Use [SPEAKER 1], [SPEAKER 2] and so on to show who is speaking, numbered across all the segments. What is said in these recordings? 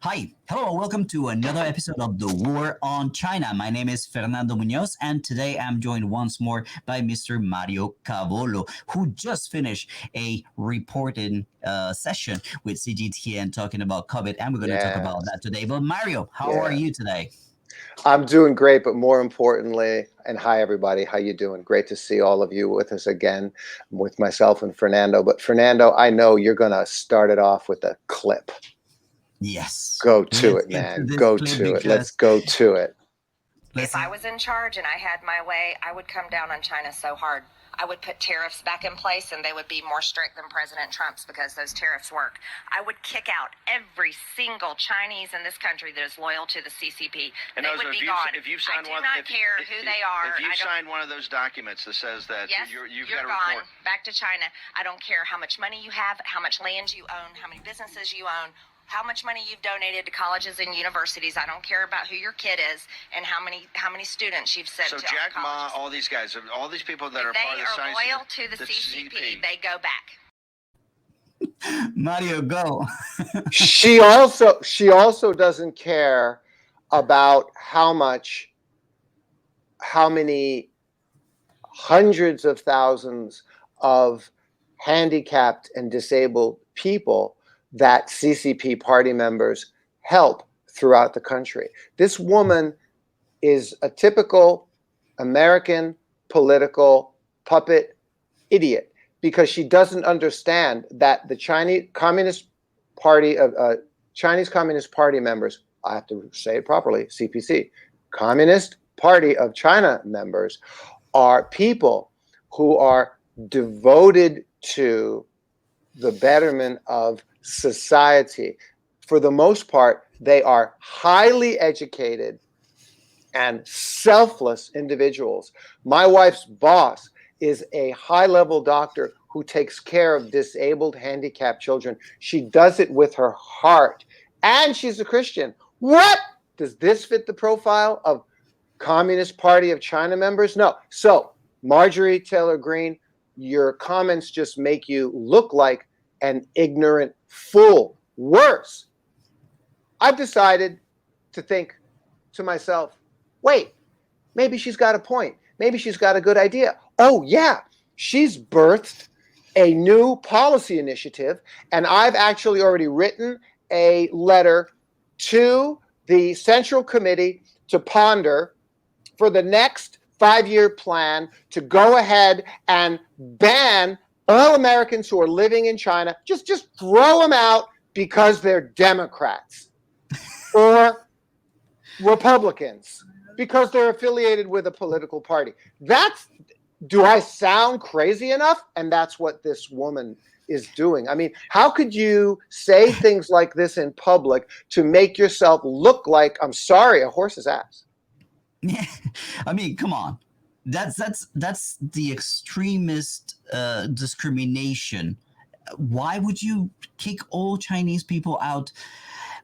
[SPEAKER 1] Hi, hello, welcome to another episode of The War on China. My name is Fernando Munoz, and today I'm joined once more by Mr. Mario Cavolo, who just finished a reporting session with CGTN talking about COVID, and we're going to talk about that
[SPEAKER 2] Yes.
[SPEAKER 1] today. But Mario, how are
[SPEAKER 2] Yeah.
[SPEAKER 1] you today?
[SPEAKER 2] I'm doing great, but more importantly, and hi everybody, how you doing? Great to see all of you with us again, with myself and Fernando. But Fernando, I know you're gonna start it off with a clip.
[SPEAKER 1] Yes,
[SPEAKER 2] Go to
[SPEAKER 1] let's
[SPEAKER 2] it,
[SPEAKER 1] get to
[SPEAKER 2] man.
[SPEAKER 1] this
[SPEAKER 2] Go
[SPEAKER 1] clip
[SPEAKER 2] to it. Let's
[SPEAKER 1] because
[SPEAKER 2] go to it.
[SPEAKER 3] If I was in charge and I had my way, I would come down on China so hard. I would put tariffs back in place and they would be more strict than President Trump's because those tariffs work. I would kick out every single Chinese in this country that is loyal to the CCP.
[SPEAKER 4] And
[SPEAKER 3] They
[SPEAKER 4] those,
[SPEAKER 3] would be
[SPEAKER 4] if you,
[SPEAKER 3] gone.
[SPEAKER 4] if you
[SPEAKER 3] I
[SPEAKER 4] sign
[SPEAKER 3] do
[SPEAKER 4] one,
[SPEAKER 3] not
[SPEAKER 4] if,
[SPEAKER 3] care
[SPEAKER 4] if,
[SPEAKER 3] who they are.
[SPEAKER 4] If you
[SPEAKER 3] I don't-
[SPEAKER 4] sign one of those documents that says that
[SPEAKER 3] Yes,
[SPEAKER 4] you've
[SPEAKER 3] you're
[SPEAKER 4] got to
[SPEAKER 3] gone.
[SPEAKER 4] report.
[SPEAKER 3] Back to China. I don't care how much money you have, how much land you own, how many businesses you own, how much money you've donated to colleges and universities. I don't care about who your kid is and how many students you've sent
[SPEAKER 4] So
[SPEAKER 3] to
[SPEAKER 4] Jack Ma,
[SPEAKER 3] colleges.
[SPEAKER 4] all these guys, all these people that are
[SPEAKER 3] If
[SPEAKER 4] part
[SPEAKER 3] they
[SPEAKER 4] of the
[SPEAKER 3] are
[SPEAKER 4] science,
[SPEAKER 3] loyal to the CCP, they go back.
[SPEAKER 1] Mario, go.
[SPEAKER 2] She also doesn't care about how many hundreds of thousands of handicapped and disabled people that CCP party members help throughout the country. This woman is a typical American political puppet idiot because she doesn't understand that the Chinese Communist Party of Chinese Communist Party members, I have to say it properly, CPC, Communist Party of China members, are people who are devoted to the betterment of society. For the most part, they are highly educated and selfless individuals. My wife's boss is a high-level doctor who takes care of disabled, handicapped children. She does it with her heart, and she's a Christian. What? Does this fit the profile of Communist Party of China members? No. So, Marjorie Taylor Greene, your comments just make you look like an ignorant fool. Worse, I've decided to think to myself, wait, maybe she's got a point. Maybe she's got a good idea. Oh, yeah, she's birthed a new policy initiative, and I've actually already written a letter to the Central Committee to ponder for the next 5-year plan to go ahead and ban all Americans who are living in China. Just throw them out because they're Democrats or Republicans because they're affiliated with a political party. Do I sound crazy enough? And that's what this woman is doing. I mean, how could you say things like this in public to make yourself look like, I'm sorry, a horse's ass?
[SPEAKER 1] Yeah, I mean, come on. That's the extremist discrimination. Why would you kick all Chinese people out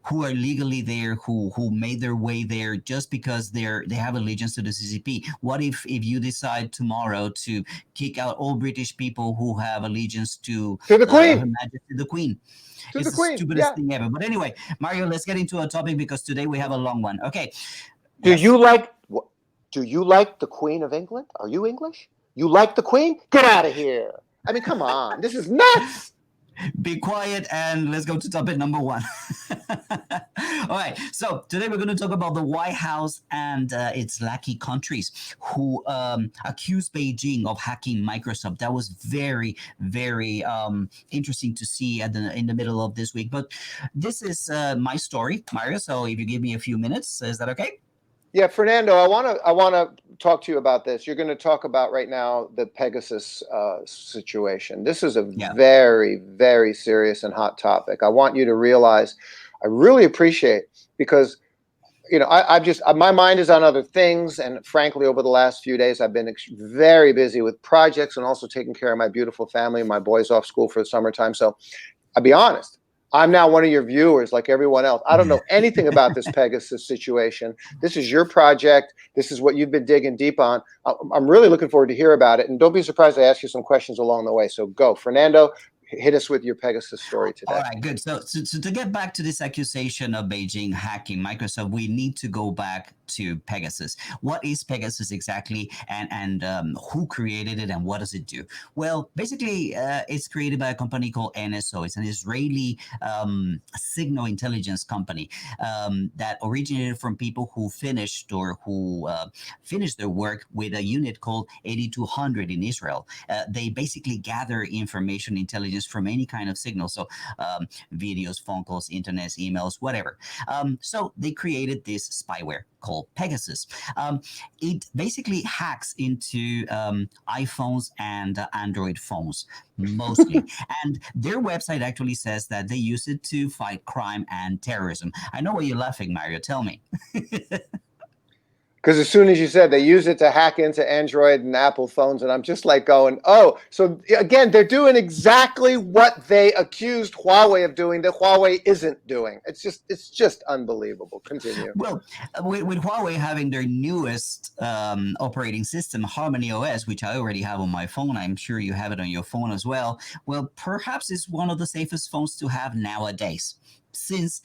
[SPEAKER 1] who are legally there, who made their way there just because they have allegiance to the CCP? What if you decide tomorrow to kick out all British people who have allegiance to
[SPEAKER 2] the Queen?
[SPEAKER 1] Her Majesty the Queen?
[SPEAKER 2] To
[SPEAKER 1] It's
[SPEAKER 2] the
[SPEAKER 1] the
[SPEAKER 2] Queen,
[SPEAKER 1] stupidest
[SPEAKER 2] yeah.
[SPEAKER 1] thing ever. But anyway, Mario, let's get into our topic because today we have a long one. Okay.
[SPEAKER 2] Do
[SPEAKER 1] Yes.
[SPEAKER 2] you like the Queen of England? Are you English? You like the Queen? Get out of here. I mean, come on. This is nuts.
[SPEAKER 1] Be quiet and let's go to topic number one. All right. So today we're going to talk about the White House and its lackey countries who accused Beijing of hacking Microsoft. That was very, very interesting to see in the middle of this week. But this is my story, Mario. So if you give me a few minutes, is that okay?
[SPEAKER 2] Yeah, Fernando, I want to talk to you about this. You're going to talk about right now the Pegasus situation. This is a very, very serious and hot topic. I want you to realize, I really appreciate, because my mind is on other things, and frankly, over the last few days, I've been very busy with projects and also taking care of my beautiful family. My boy's off school for the summertime, so I'll be honest. I'm now one of your viewers like everyone else. I don't know anything about this Pegasus situation. This is your project. This is what you've been digging deep on. I'm really looking forward to hear about it. And don't be surprised I ask you some questions along the way. So go. Fernando, hit us with your Pegasus story today.
[SPEAKER 1] All right, good. So to get back to this accusation of Beijing hacking Microsoft, we need to go back to Pegasus. What is Pegasus exactly, and who created it, and what does it do? Well, basically, it's created by a company called NSO. It's an Israeli signal intelligence company that originated from people who finished their work with a unit called 8200 in Israel. They basically gather information intelligence from any kind of signal. So videos, phone calls, internet, emails, whatever. So they created this spyware called Pegasus. It basically hacks into iPhones and Android phones mostly. And their website actually says that they use it to fight crime and terrorism. I know why you're laughing, Mario. Tell me.
[SPEAKER 2] Because as soon as you said they use it to hack into Android and Apple phones, and I'm just like going, oh, so again, they're doing exactly what they accused Huawei of doing that Huawei isn't doing. It's just unbelievable. Continue.
[SPEAKER 1] Well, with Huawei having their newest operating system, Harmony OS, which I already have on my phone, I'm sure you have it on your phone as well. Well, perhaps it's one of the safest phones to have nowadays, since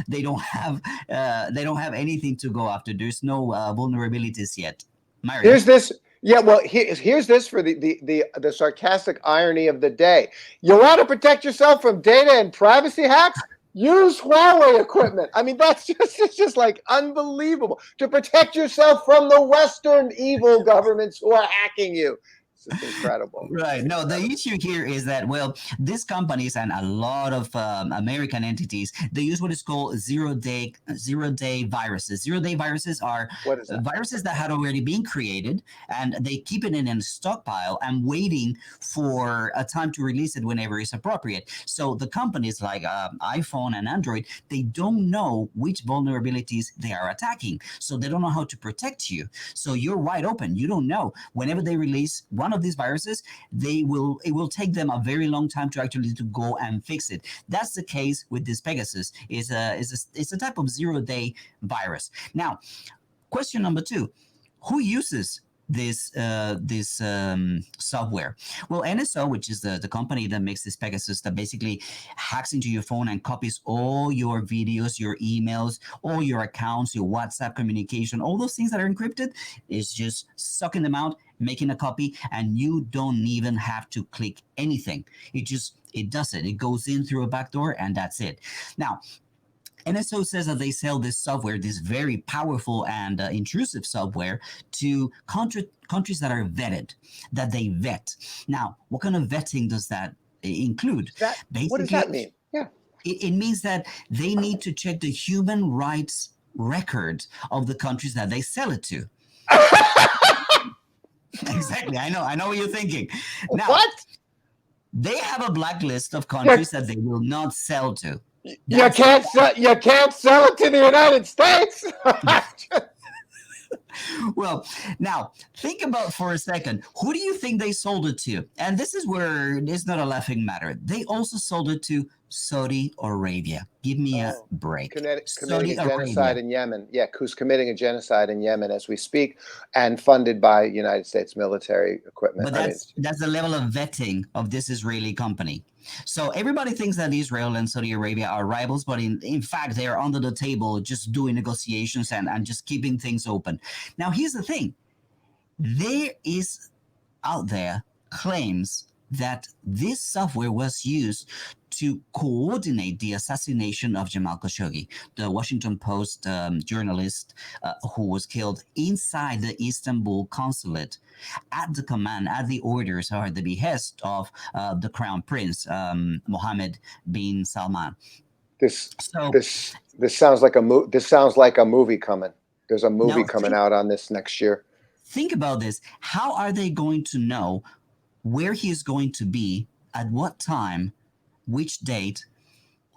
[SPEAKER 1] they don't have anything to go after. There's no vulnerabilities yet. Mario.
[SPEAKER 2] Here's this. Yeah, well, here's this for the sarcastic irony of the day. You want to protect yourself from data and privacy hacks? Use Huawei equipment. I mean, it's just like unbelievable. To protect yourself from the Western evil governments who are hacking you. It's incredible.
[SPEAKER 1] Right. No, the issue here is that, well, these companies and a lot of American entities, they use what is called zero-day viruses. Zero-day viruses are viruses that had already been created, and they keep it in a stockpile and waiting for a time to release it whenever it's appropriate. So the companies like iPhone and Android, they don't know which vulnerabilities they are attacking. So they don't know how to protect you. So you're wide open. You don't know. Whenever they release one of these viruses, it will take them a very long time to actually to go and fix it. That's the case with this Pegasus. It's a type of zero-day virus. Now, question number 2: who uses this software? Well, NSO, which is the company that makes this Pegasus, that basically hacks into your phone and copies all your videos, your emails, all your accounts, your WhatsApp communication, all those things that are encrypted, is just sucking them out, making a copy, and you don't even have to click anything. It does it. It goes in through a back door, and that's it. Now, NSO says that they sell this software, this very powerful and intrusive software, to countries that are vetted, that they vet. Now, what kind of vetting does that include?
[SPEAKER 2] What does that mean? Yeah.
[SPEAKER 1] It means that they need to check the human rights record of the countries that they sell it to. Exactly. I know what you're thinking. Now,
[SPEAKER 2] what?
[SPEAKER 1] They have a blacklist of countries that they will not sell to.
[SPEAKER 2] You can't sell it to the United States.
[SPEAKER 1] Well, now think about for a second. Who do you think they sold it to? And this is where it's not a laughing matter. They also sold it to Saudi Arabia. Give me a break.
[SPEAKER 2] Committing a genocide in Yemen. Yeah, who's committing a genocide in Yemen as we speak, and funded by United States military equipment.
[SPEAKER 1] But that's the level of vetting of this Israeli company. So everybody thinks that Israel and Saudi Arabia are rivals, but in fact, they are under the table just doing negotiations and just keeping things open. Now, here's the thing. There is out there claims that this software was used to coordinate the assassination of Jamal Khashoggi, the Washington Post journalist who was killed inside the Istanbul consulate at the orders or the behest of the Crown Prince, Mohammed bin Salman.
[SPEAKER 2] This sounds like a movie coming. There's a movie coming out on this next year.
[SPEAKER 1] Think about this. How are they going to know where he is going to be, at what time, which date,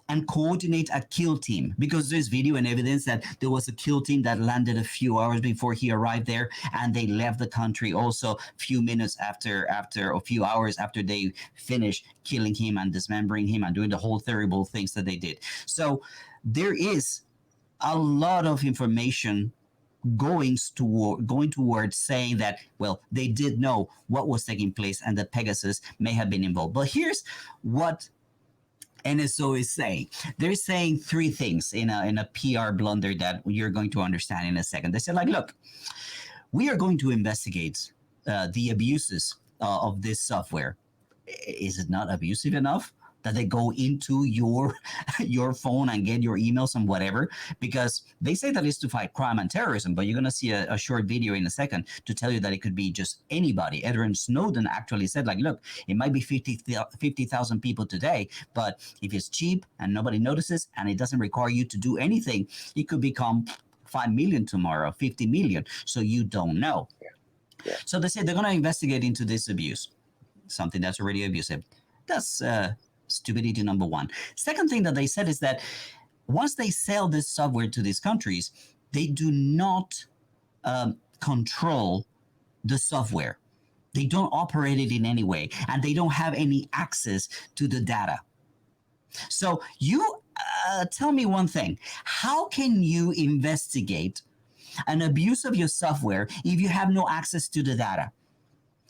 [SPEAKER 1] and coordinate a kill team? Because there's video and evidence that there was a kill team that landed a few hours before he arrived there, and they left the country also a few minutes after a few hours after they finished killing him and dismembering him and doing the whole terrible things that they did. So there is a lot of information going towards saying that, well, they did know what was taking place and that Pegasus may have been involved. But here's what NSO is saying. They're saying three things in a PR blunder that you're going to understand in a second. They said, like, look, we are going to investigate the abuses of this software. Is it not abusive enough that they go into your phone and get your emails and whatever? Because they say that it's to fight crime and terrorism, but you're going to see a short video in a second to tell you that it could be just anybody. Edward Snowden actually said, like, look, it might be 50,000 people today, but if it's cheap and nobody notices and it doesn't require you to do anything, it could become 5 million tomorrow, 50 million. So you don't know.
[SPEAKER 2] Yeah.
[SPEAKER 1] So they say they're going to investigate into this abuse, something that's already abusive. That's stupidity number one. Second thing that they said is that once they sell this software to these countries, they do not control the software. They don't operate it in any way, and they don't have any access to the data. So you tell me one thing. How can you investigate an abuse of your software if you have no access to the data?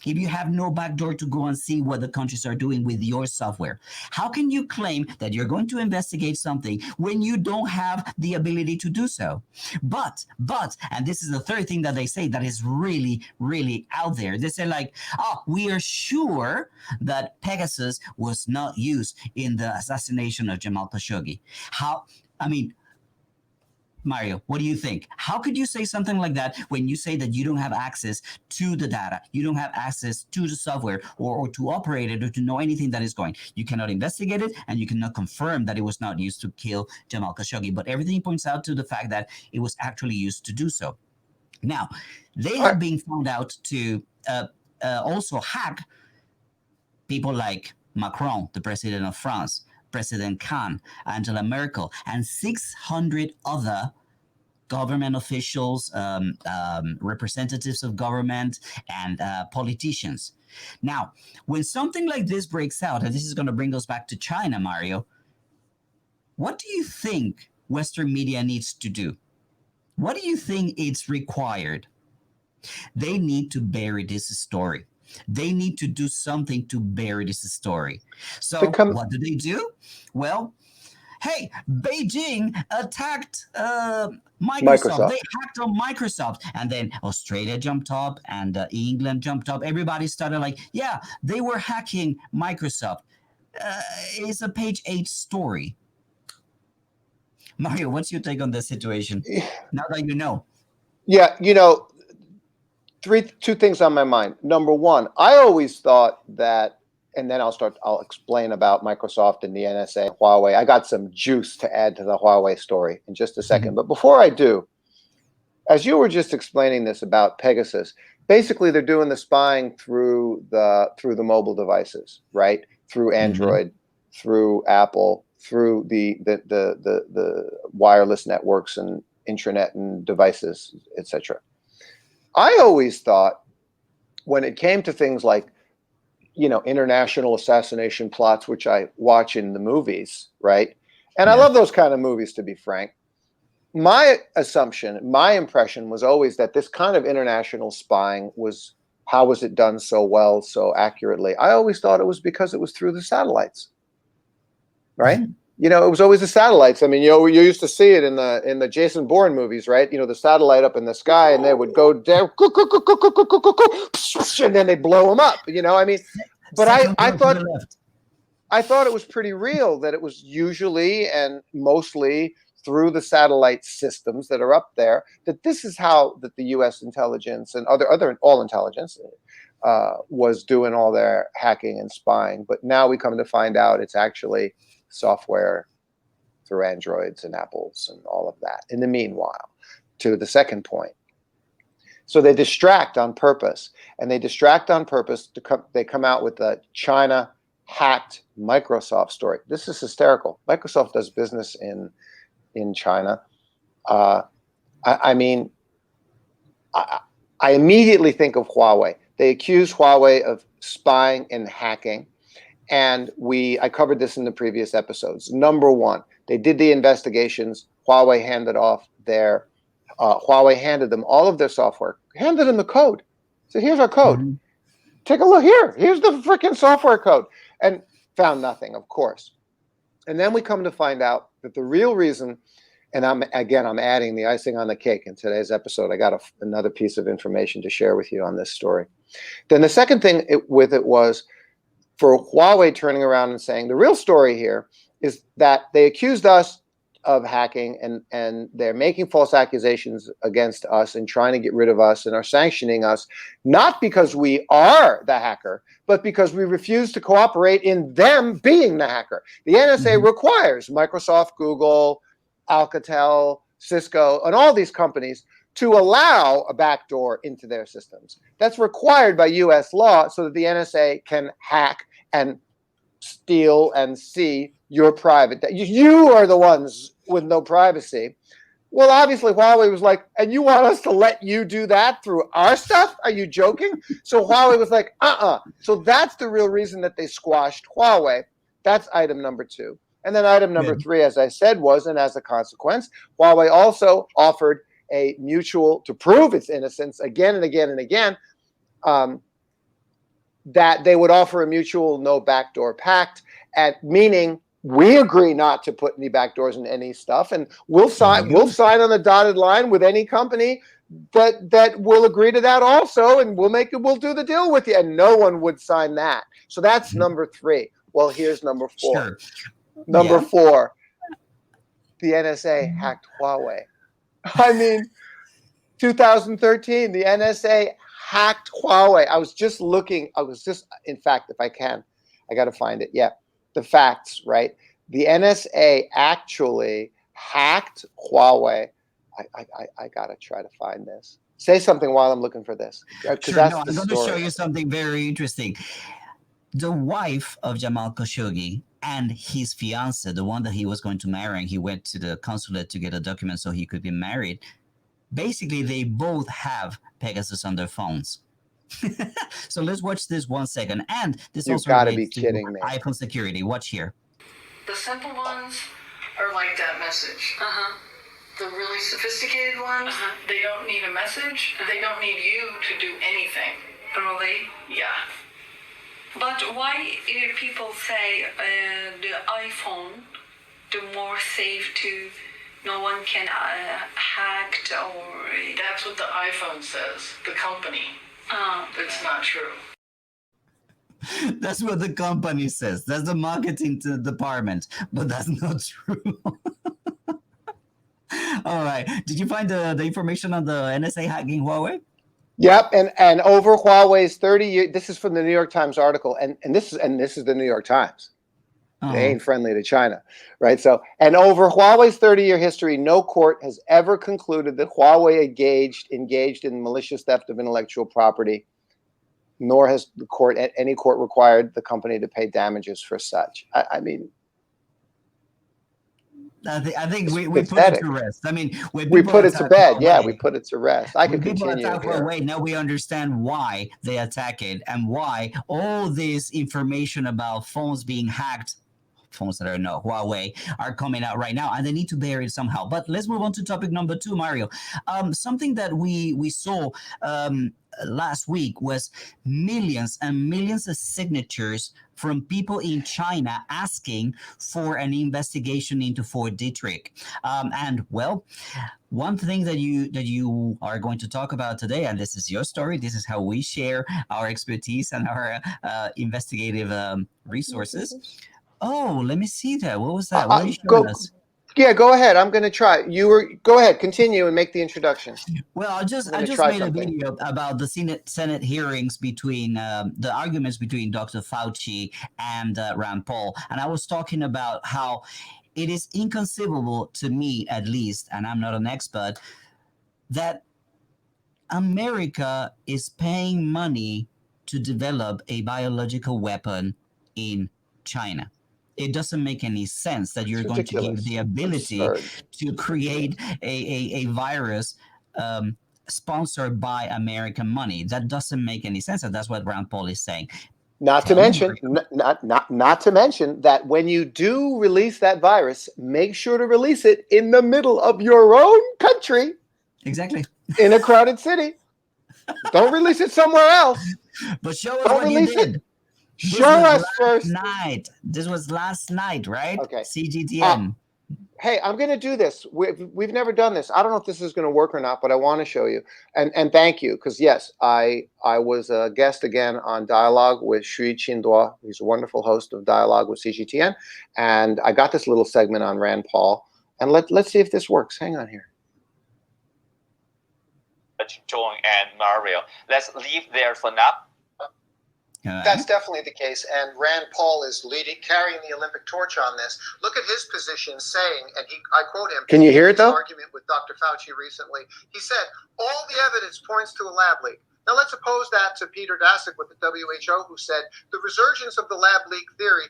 [SPEAKER 1] If you have no backdoor to go and see what the countries are doing with your software? How can you claim that you're going to investigate something when you don't have the ability to do so? But, and this is the third thing that they say that is really, really out there. They say, like, oh, we are sure that Pegasus was not used in the assassination of Jamal Khashoggi. Mario, what do you think? How could you say something like that when you say that you don't have access to the data, you don't have access to the software or to operate it or to know anything that is going? You cannot investigate it and you cannot confirm that it was not used to kill Jamal Khashoggi, but everything points out to the fact that it was actually used to do so. Now, they have been found out to also hack people like Macron, the president of France, President Khan, Angela Merkel, and 600 other government officials, representatives of government, and politicians. Now, when something like this breaks out, and this is going to bring us back to China, Mario, what do you think Western media needs to do? What do you think it's required? They need to bury this story. They need to do something to bury this story. So what do? Well, hey, Beijing attacked Microsoft. They hacked on Microsoft. And then Australia jumped up and England jumped up. Everybody started like, yeah, they were hacking Microsoft. It's a page 8 story. Mario, what's your take on this situation? Now that you know.
[SPEAKER 2] Yeah, two things on my mind. Number one, I always thought that, and then I'll explain about Microsoft and the NSA, Huawei. I got some juice to add to the Huawei story in just a second. But before I do, as you were just explaining this about Pegasus, basically they're doing the spying through the mobile devices, right? Through Android, through Apple, through the wireless networks and intranet and devices, etc. I always thought when it came to things like, international assassination plots, which I watch in the movies, right? And I love those kind of movies, to be frank. My assumption, my impression was always that this kind of international spying how was it done so well, so accurately? I always thought it was because it was through the satellites, right? It was always the satellites. I mean, you used to see it in the Jason Bourne movies, right? The satellite up in the sky, and they would go down, and then they blow them up. I mean, but I thought it was pretty real that it was usually and mostly through the satellite systems that are up there. That this is how that the U.S. intelligence and all intelligence was doing all their hacking and spying. But now we come to find out it's actually software through Androids and Apples and all of that. In the meanwhile, to the second point, so they distract on purpose, and they come out with the China hacked Microsoft story. This is hysterical. Microsoft does business in China. I mean, I immediately think of Huawei. They accuse Huawei of spying and hacking. And I covered this in the previous episodes. Number one, they did the investigations. Huawei handed off their Huawei handed them all of their software, handed them the code. Said, here's our code.
[SPEAKER 1] Mm-hmm.
[SPEAKER 2] Take a look here. Here's the freaking software code. And found nothing, of course. And then we come to find out that the real reason, and I'm adding the icing on the cake in today's episode. I got another piece of information to share with you on this story. Then the second thing with it was for Huawei turning around and saying the real story here is that they accused us of hacking and they're making false accusations against us and trying to get rid of us and are sanctioning us, not because we are the hacker, but because we refuse to cooperate in them being the hacker. The NSA requires Microsoft, Google, Alcatel, Cisco, and all these companies to allow a backdoor into their systems. That's required by US law so that the NSA can hack and steal and see your private data. You are the ones with no privacy. Well, obviously, Huawei was like, and you want us to let you do that through our stuff? Are you joking? So Huawei was like, So that's the real reason that they squashed Huawei. That's item number 2. And then item number 3, as I said, was, and as a consequence, Huawei also offered a mutual, to prove its innocence again and again and again, that they would offer a mutual no backdoor pact, meaning we agree not to put any backdoors in any stuff, and we'll sign on the dotted line with any company that will agree to that also, and we'll do the deal with you. And no one would sign that. So that's number 3. Well, here's number 4.
[SPEAKER 1] Sure.
[SPEAKER 2] Number 4, the NSA hacked Huawei. I mean, 2013, the NSA hacked Huawei. In fact, if I can, I got to find it. Yeah, the facts, right? The NSA actually hacked Huawei. I got to try to find this. Say something while I'm looking for this.
[SPEAKER 1] Sure, I'm going to show you something very interesting. The wife of Jamal Khashoggi and his fiancée, the one that he was going to marry, and he went to the consulate to get a document so he could be married. Basically, they both have Pegasus on their phones. So let's watch this 1 second. And this
[SPEAKER 2] You've
[SPEAKER 1] also
[SPEAKER 2] got to be
[SPEAKER 1] relates to
[SPEAKER 2] kidding me.
[SPEAKER 1] iPhone security. Watch here.
[SPEAKER 5] The simple ones are like that message. The really sophisticated ones, they don't need a message. They don't need you to do anything. Really? Yeah. But why people say the iPhone, the more safe to, no one can hack or... That's what the iPhone says, the company. It's not true.
[SPEAKER 1] That's what the company says. That's the marketing department, but that's not true. All right. Did you find the information on the NSA hacking Huawei?
[SPEAKER 2] Yep, and over Huawei's 30 years, this is from the New York Times article, and this is the New York Times. They ain't friendly to China, right? So, and over Huawei's 30-year history, no court has ever concluded that Huawei engaged in malicious theft of intellectual property, nor has any court required the company to pay damages for such. I mean,
[SPEAKER 1] I think we put it to rest. I mean,
[SPEAKER 2] we put it to bed. Yeah, we put it to rest. I could continue here.
[SPEAKER 1] Huawei, now we understand why they attack it and why all this information about phones being hacked, phones that are not Huawei, are coming out right now, and they need to bury it somehow. But let's move on to topic number 2, Mario. Something that we saw last week was millions and millions of signatures from people in China asking for an investigation into Fort Detrick. And well, one thing that you are going to talk about today, and this is your story, this is how we share our expertise and our investigative resources. Oh, let me see that. What was that? What are you showing us?
[SPEAKER 2] Yeah, go ahead. I'm going to try. Go ahead. Continue and make the introduction.
[SPEAKER 1] Well, I just made a video about the Senate hearings between the arguments between Dr. Fauci and Rand Paul, and I was talking about how it is inconceivable to me, at least, and I'm not an expert, that America is paying money to develop a biological weapon in China. It doesn't make any sense that you're going to give the ability to create a virus sponsored by American money. That doesn't make any sense, and that's what Rand Paul is saying.
[SPEAKER 2] Not to mention that when you do release that virus, make sure to release it in the middle of your own country
[SPEAKER 1] Exactly.
[SPEAKER 2] in a crowded city. Don't release it somewhere else.
[SPEAKER 1] But show us
[SPEAKER 2] Don't
[SPEAKER 1] what you
[SPEAKER 2] release it.
[SPEAKER 1] did.
[SPEAKER 2] Show us first.
[SPEAKER 1] Night. This was last night, right?
[SPEAKER 2] Okay.
[SPEAKER 1] CGTN.
[SPEAKER 2] Hey, I'm going to do this. We've never done this. I don't know if this is going to work or not, but I want to show you. And thank you, because yes, I was a guest again on Dialogue with Sri Chinwa. He's a wonderful host of Dialogue with CGTN, and I got this little segment on Rand Paul. And let's see if this works. Hang on here.
[SPEAKER 6] John and Mario, let's leave there for now.
[SPEAKER 2] That's definitely the case, and Rand Paul is carrying the Olympic torch on this. Look at his position, saying, and I quote him. Can you hear it though? Argument with Dr. Fauci recently. He said, "All the evidence points to a lab leak." Now let's oppose that to Peter Daszak with the WHO, who said the resurgence of the lab leak theory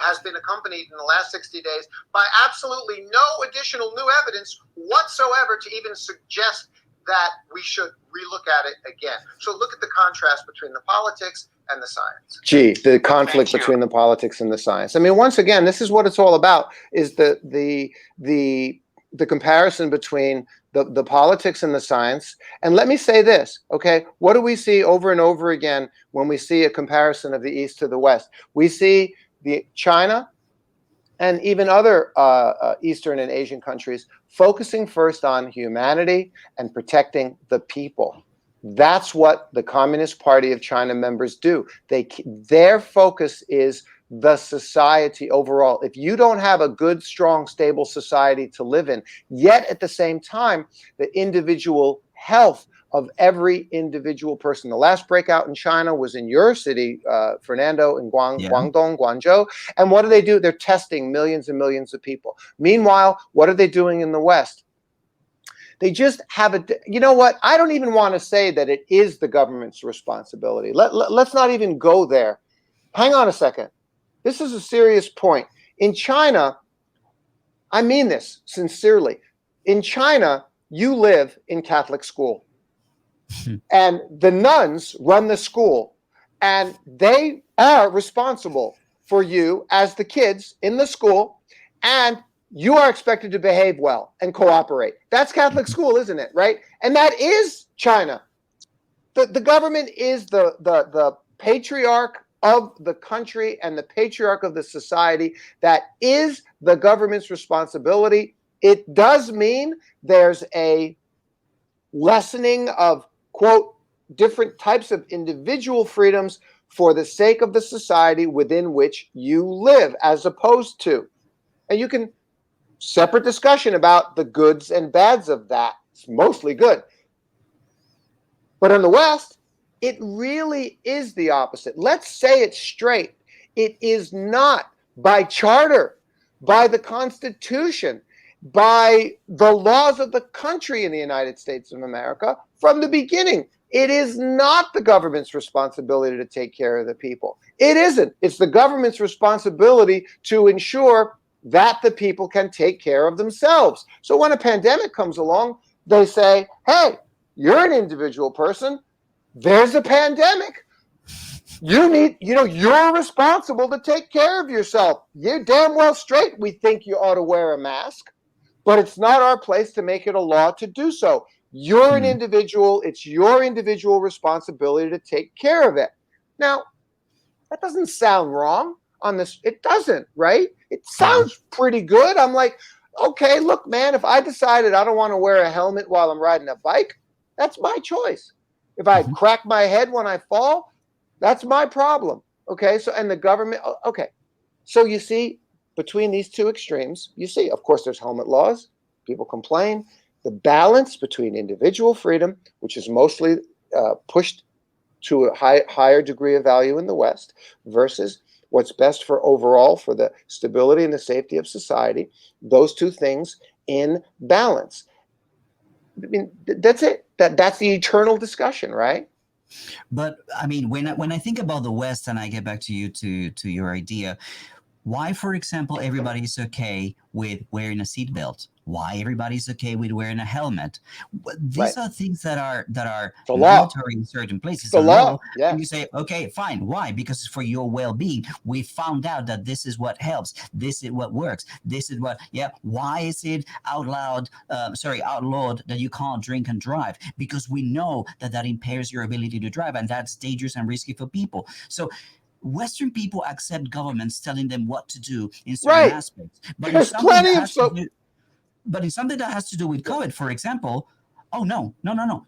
[SPEAKER 2] has been accompanied in the last 60 days by absolutely no additional new evidence whatsoever to even suggest that we should relook at it again. So look at the contrast between the politics and the science. Gee, the conflict between the politics and the science. I mean, once again, this is what it's all about, is the comparison between the politics and the science. And let me say this, okay? What do we see over and over again when we see a comparison of the East to the West? We see China and even other Eastern and Asian countries focusing first on humanity and protecting the people. That's what the Communist Party of China members do. Their focus is the society overall. If you don't have a good, strong, stable society to live in, yet at the same time, the individual health of every individual person. The last breakout in China was in your city, Fernando, in Guangdong, Guangzhou. And what do? They're testing millions and millions of people. Meanwhile, what are they doing in the West? They just have you know what? I don't even want to say that it is the government's responsibility. Let's not even go there. Hang on a second. This is a serious point. In China, I mean this sincerely. In China, you live in Catholic school. And the nuns run the school, and they are responsible for you as the kids in the school, and you are expected to behave well and cooperate. That's Catholic school, isn't it? Right? And that is China. The government is the patriarch of the country and the patriarch of the society. That is the government's responsibility. It does mean there's a lessening of, quote, different types of individual freedoms for the sake of the society within which you live, as opposed to, and you can separate discussion about the goods and bads of that. It's mostly good. But in the West, it really is the opposite. Let's say it straight. It is not by charter, by the Constitution, by the laws of the country in the United States of America from the beginning. It is not the government's responsibility to take care of the people. It isn't. It's the government's responsibility to ensure that the people can take care of themselves. So when a pandemic comes along, they say, hey, you're an individual person. There's a pandemic. You're responsible to take care of yourself. You're damn well straight. We think you ought to wear a mask. But it's not our place to make it a law to do so. You're an individual. It's your individual responsibility to take care of it. Now, that doesn't sound wrong on this. It doesn't, right? It sounds pretty good. I'm like, okay, look, man, if I decided I don't want to wear a helmet while I'm riding a bike, that's my choice. If I crack my head when I fall, that's my problem. Okay, so, and the government, okay. So you see, between these two extremes, you see, of course, there's helmet laws. People complain. The balance between individual freedom, which is mostly pushed to a higher degree of value in the West, versus what's best for overall, for the stability and the safety of society, those two things in balance. I mean, that's it. That's the eternal discussion, right?
[SPEAKER 1] But I mean, when I think about the West, and I get back to you to your idea, why, for example, everybody is okay with wearing a seatbelt? why everybody's okay with wearing a helmet. These
[SPEAKER 2] Right.
[SPEAKER 1] are things that are
[SPEAKER 2] The law.
[SPEAKER 1] mandatory in certain places.
[SPEAKER 2] The
[SPEAKER 1] A
[SPEAKER 2] law, yeah.
[SPEAKER 1] And you say, okay, fine. Why? Because it's for your well-being. We found out that this is what helps. This is what works. This is what, yeah. Why is it outlawed that you can't drink and drive? Because we know that impairs your ability to drive, and that's dangerous and risky for people. So Western people accept governments telling them what to do in certain
[SPEAKER 2] Right.
[SPEAKER 1] aspects. But
[SPEAKER 2] There's plenty of
[SPEAKER 1] but in something that has to do with COVID, for example, oh no.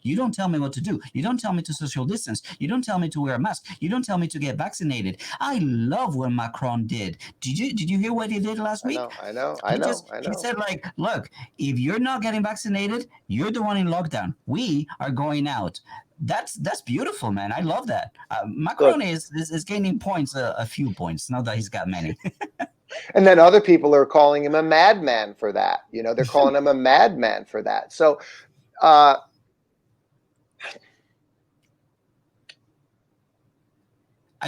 [SPEAKER 1] You don't tell me what to do. You don't tell me to social distance. You don't tell me to wear a mask. You don't tell me to get vaccinated. I love what Macron did. Did you hear what he did last week?
[SPEAKER 2] I know.
[SPEAKER 1] He said, like, look, if you're not getting vaccinated, you're the one in lockdown. We are going out. That's beautiful, man. I love that. Macron is gaining points, a few points. Not that he's got many.
[SPEAKER 2] And then other people are calling him a madman for that. They're calling him a madman for that. So, I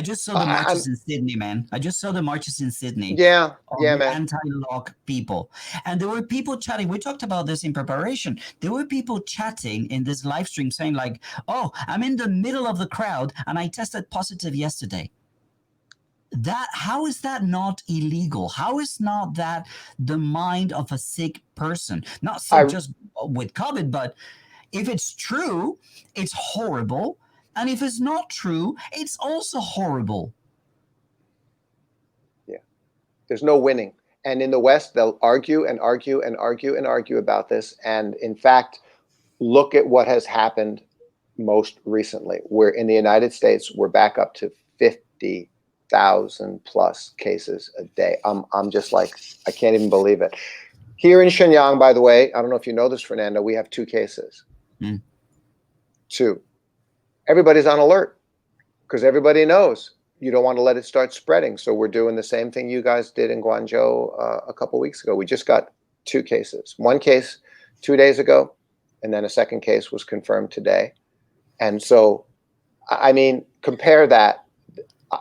[SPEAKER 1] just saw the marches in Sydney, man. I just saw the marches in Sydney.
[SPEAKER 2] Yeah, man.
[SPEAKER 1] Anti-lock people. And there were people chatting. We talked about this in preparation. There were people chatting in this live stream saying like, oh, I'm in the middle of the crowd and I tested positive yesterday. How is that not illegal? How is not that the mind of a sick person? Not sick just with COVID, but if it's true, it's horrible. And if it's not true, it's also horrible.
[SPEAKER 2] Yeah. There's no winning. And in the West, they'll argue and argue and argue and argue about this. And in fact, look at what has happened most recently. We're in the United States, we're back up to 50,000 plus cases a day. I'm just like, I can't even believe it. Here in Shenyang, by the way, I don't know if you know this, Fernando, we have 2 cases. 2. Everybody's on alert because everybody knows you don't want to let it start spreading. So we're doing the same thing you guys did in Guangzhou a couple of weeks ago. We just got 2 cases. 1 case 2 days ago, and then a second case was confirmed today. And so, I mean, compare that.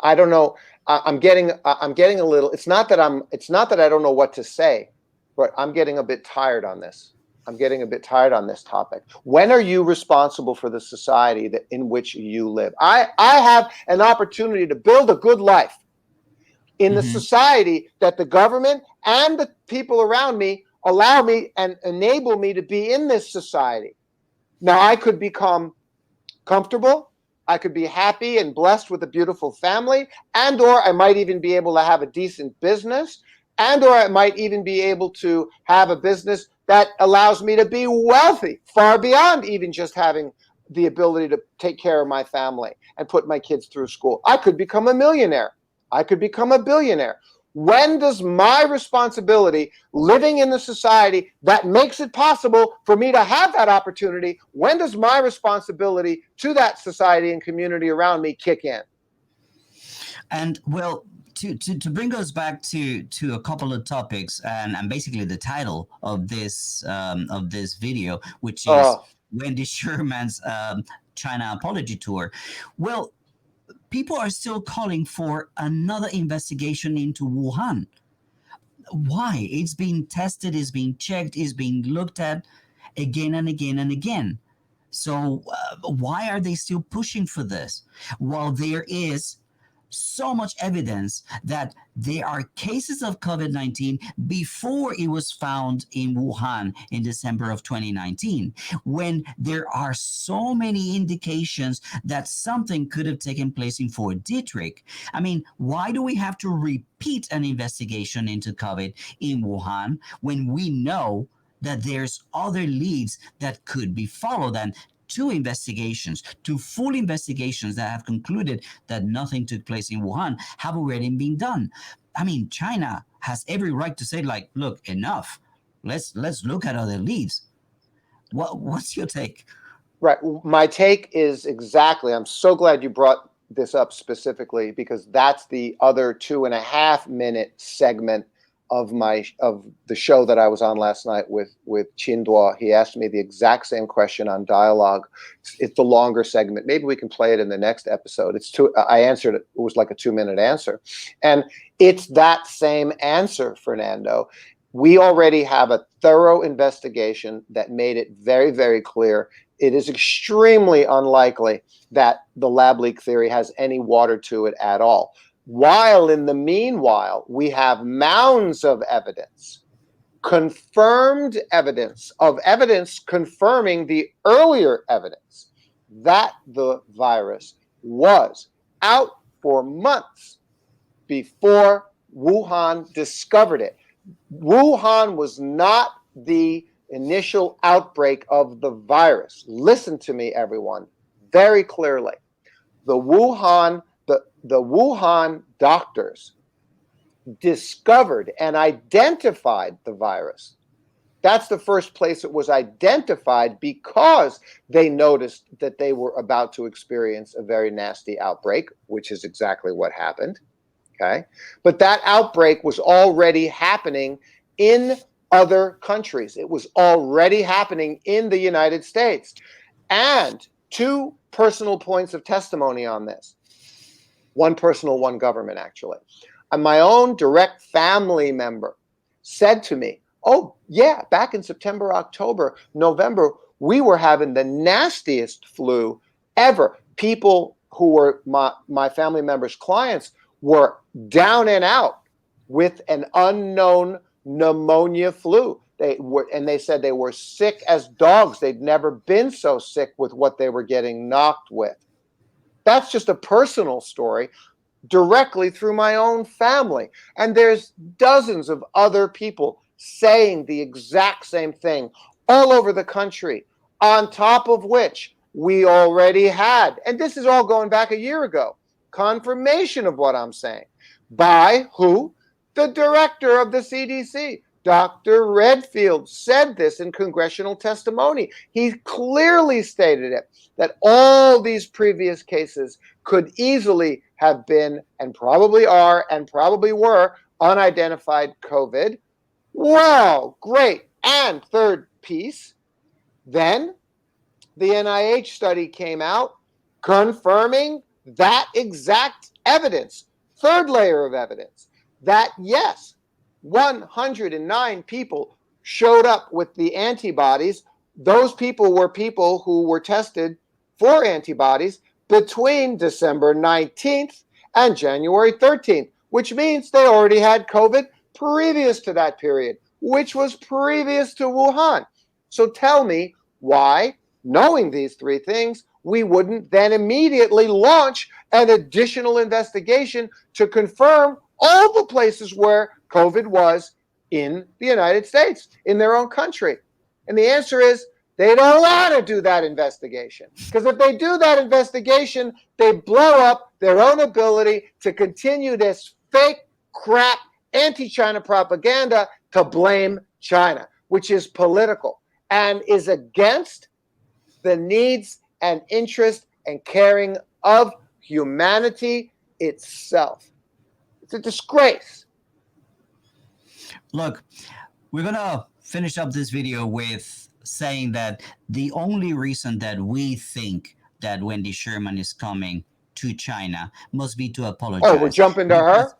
[SPEAKER 2] I don't know. I'm getting a little. It's not that I don't know what to say, but I'm getting a bit tired on this. I'm getting a bit tired on this topic. When are you responsible for the society in which you live? I have an opportunity to build a good life in the society that the government and the people around me allow me and enable me to be in this society. Now, I could become comfortable. I could be happy and blessed with a beautiful family, and or I might even be able to have a decent business, and or I might even be able to have a business that allows me to be wealthy, far beyond even just having the ability to take care of my family and put my kids through school. I could become a millionaire. I could become a billionaire. When does my responsibility living in the society that makes it possible for me to have that opportunity, when does my responsibility to that society and community around me kick in?
[SPEAKER 1] And well, to bring us back to a couple of topics and basically the title of this video, which is Wendy Sherman's China apology tour. Well, people are still calling for another investigation into Wuhan. Why? It's being tested, it's being checked, it's being looked at again and again and again. So why are they still pushing for this? While there is so much evidence that there are cases of COVID-19 before it was found in Wuhan in December of 2019, when there are so many indications that something could have taken place in Fort Detrick. I mean, why do we have to repeat an investigation into COVID in Wuhan when we know that there's other leads that could be followed? And 2 investigations, 2 full investigations that have concluded that nothing took place in Wuhan have already been done. I mean, China has every right to say, like, look, enough. Let's look at other leads. What's your take?
[SPEAKER 2] Right. My take is exactly, I'm so glad you brought this up specifically, because that's the other 2.5 minute segment of the show that I was on last night with Qinduo. He asked me the exact same question on dialogue. It's the longer segment. Maybe we can play it in the next episode. I answered it. It was like a 2-minute answer. And it's that same answer, Fernando. We already have a thorough investigation that made it very, very clear. It is extremely unlikely that the lab leak theory has any water to it at all. While in the meanwhile, we have mounds of evidence, confirmed evidence confirming the earlier evidence that the virus was out for months before Wuhan discovered it. Wuhan was not the initial outbreak of the virus. Listen to me, everyone, very clearly. The Wuhan doctors discovered and identified the virus. That's the first place it was identified, because they noticed that they were about to experience a very nasty outbreak, which is exactly what happened. Okay, but that outbreak was already happening in other countries. It was already happening in the United States. And two personal points of testimony on this. One personal, one government, actually. And my own direct family member said to me, oh, yeah, back in September, October, November, we were having the nastiest flu ever. People who were my family members' clients were down and out with an unknown pneumonia flu. They said they were sick as dogs. They'd never been so sick with what they were getting knocked with. That's just a personal story directly through my own family. And there's dozens of other people saying the exact same thing all over the country, on top of which we already had, and this is all going back a year ago, confirmation of what I'm saying. By who? The director of the CDC, Dr. Redfield, said this in congressional testimony. He clearly stated it, that all these previous cases could easily have been, and probably are, and probably were, unidentified COVID. Wow, great. And third piece, then the NIH study came out confirming that exact evidence. Third layer of evidence, that yes, 109 people showed up with the antibodies. Those people were people who were tested for antibodies between December 19th and January 13th, which means they already had COVID previous to that period, which was previous to Wuhan. So tell me why, knowing these three things, we wouldn't then immediately launch an additional investigation to confirm all the places where COVID was in the United States, in their own country. And the answer is, they don't want to do that investigation. Because if they do that investigation, they blow up their own ability to continue this fake crap anti-China propaganda to blame China, which is political and is against the needs and interest and caring of humanity itself. It's a disgrace.
[SPEAKER 1] Look, we're going to finish up this video with saying that the only reason that we think that Wendy Sherman is coming to China must be to apologize.
[SPEAKER 2] Oh, we're jumping to her?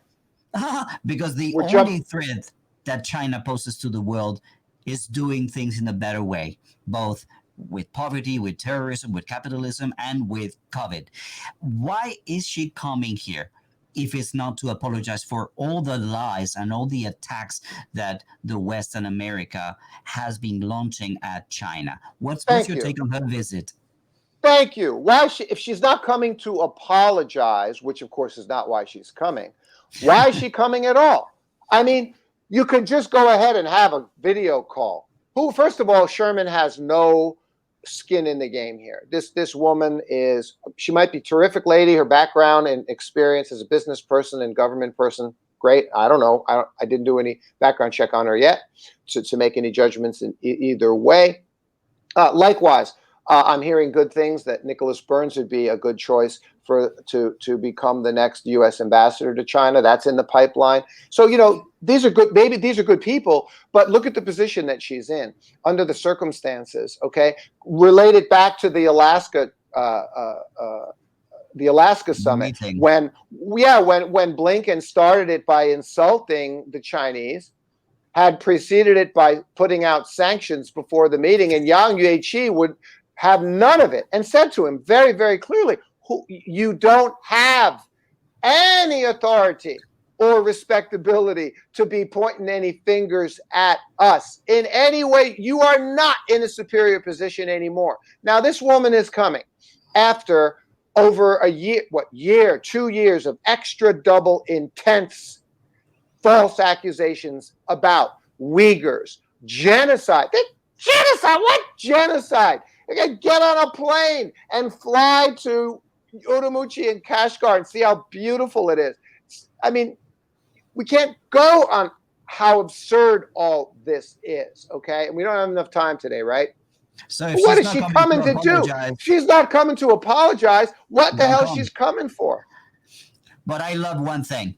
[SPEAKER 1] Because the only threat that China poses to the world is doing things in a better way, both with poverty, with terrorism, with capitalism, and with COVID. Why is she coming here if it's not to apologize for all the lies and all the attacks that the West and America has been launching at China? What's your take on her visit?
[SPEAKER 2] Thank you. Why if she's not coming to apologize, which of course is not why she's coming, why is she coming at all? I mean, you could just go ahead and have a video call. First of all, Sherman has no skin in the game here. This woman she might be a terrific lady. Her background and experience as a business person and government person, great. I don't know. I didn't do any background check on her yet to make any judgments in either way. Likewise, I'm hearing good things that Nicholas Burns would be a good choice to become the next U.S. ambassador to China. That's in the pipeline. So, these are good. Maybe these are good people, but look at the position that she's in under the circumstances. Okay, related back to the Alaska summit, when Blinken started it by insulting the Chinese, had preceded it by putting out sanctions before the meeting, and Yang Jiechi would have none of it and said to him very, very clearly, you don't have any authority or respectability to be pointing any fingers at us in any way. You are not in a superior position anymore. Now, this woman is coming after over a year, 2 years of extra double intense false accusations about Uyghurs, genocide. Genocide? What genocide? They can get on a plane and fly to Urumqi and Kashgar and see how beautiful it is. I mean, we can't go on how absurd all this is, okay? And we don't have enough time today, right?
[SPEAKER 1] So if
[SPEAKER 2] What
[SPEAKER 1] she's
[SPEAKER 2] is
[SPEAKER 1] not
[SPEAKER 2] she coming to do?
[SPEAKER 1] apologize,
[SPEAKER 2] She's not coming to apologize. What the
[SPEAKER 1] don't
[SPEAKER 2] hell
[SPEAKER 1] come.
[SPEAKER 2] she's coming for?
[SPEAKER 1] But I love one thing.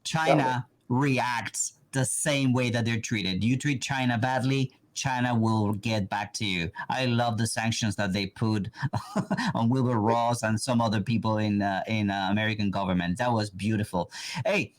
[SPEAKER 1] China reacts the same way that they're treated. You treat China badly, China will get back to you. I love the sanctions that they put on Wilbur Ross and some other people in American government. That was beautiful. Hey,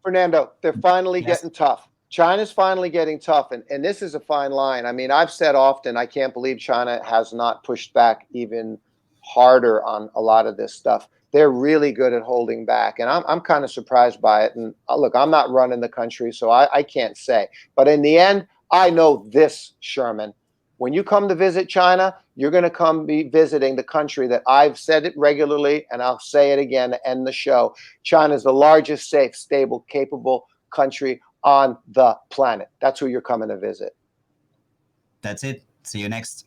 [SPEAKER 2] Fernando, they're finally
[SPEAKER 1] Yes.
[SPEAKER 2] getting tough. China's finally getting tough. And this is a fine line. I mean, I've said often, I can't believe China has not pushed back even harder on a lot of this stuff. They're really good at holding back. And I'm kind of surprised by it. And look, I'm not running the country, so I can't say. But in the end, I know this, Sherman. When you come to visit China, you're going to come be visiting the country that I've said it regularly, and I'll say it again to end the show. China is the largest, safe, stable, capable country on the planet. That's who you're coming to visit.
[SPEAKER 1] that's it. See you next.